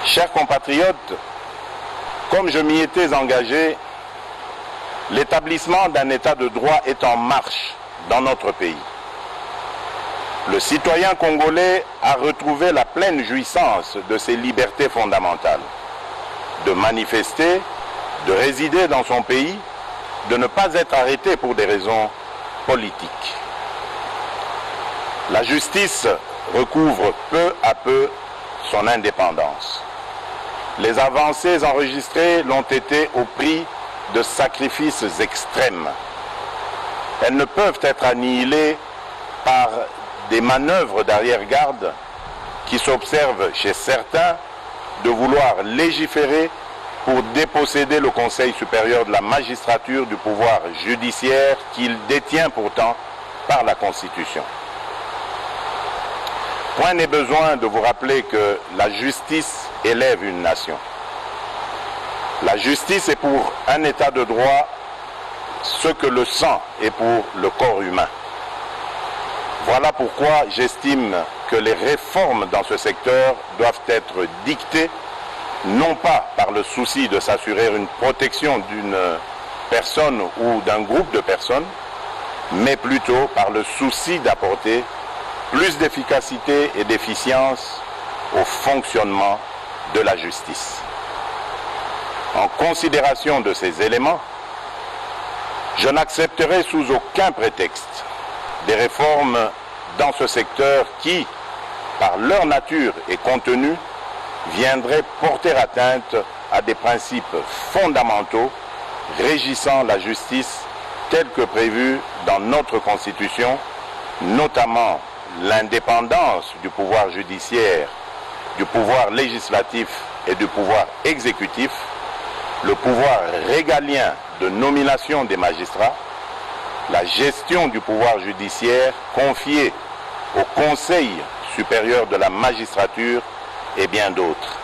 Chers compatriotes, comme je m'y étais engagé, l'établissement d'un état de droit est en marche dans notre pays. Le citoyen congolais a retrouvé la pleine jouissance de ses libertés fondamentales, de manifester, de résider dans son pays, de ne pas être arrêté pour des raisons politiques. La justice recouvre peu à peu son indépendance. Les avancées enregistrées l'ont été au prix de sacrifices extrêmes. Elles ne peuvent être annihilées par des manœuvres d'arrière-garde qui s'observent chez certains de vouloir légiférer pour déposséder le Conseil supérieur de la magistrature du pouvoir judiciaire qu'il détient pourtant par la Constitution. Point n'est besoin de vous rappeler que la justice élève une nation. La justice est pour un état de droit ce que le sang est pour le corps humain. Voilà pourquoi j'estime que les réformes dans ce secteur doivent être dictées non pas par le souci de s'assurer une protection d'une personne ou d'un groupe de personnes, mais plutôt par le souci d'apporter plus d'efficacité et d'efficience au fonctionnement de la justice. En considération de ces éléments, je n'accepterai sous aucun prétexte des réformes dans ce secteur qui, par leur nature et contenu, viendraient porter atteinte à des principes fondamentaux régissant la justice telle que prévue dans notre Constitution, notamment l'indépendance du pouvoir judiciaire, du pouvoir législatif et du pouvoir exécutif, le pouvoir régalien de nomination des magistrats, la gestion du pouvoir judiciaire confiée au Conseil supérieur de la magistrature et bien d'autres.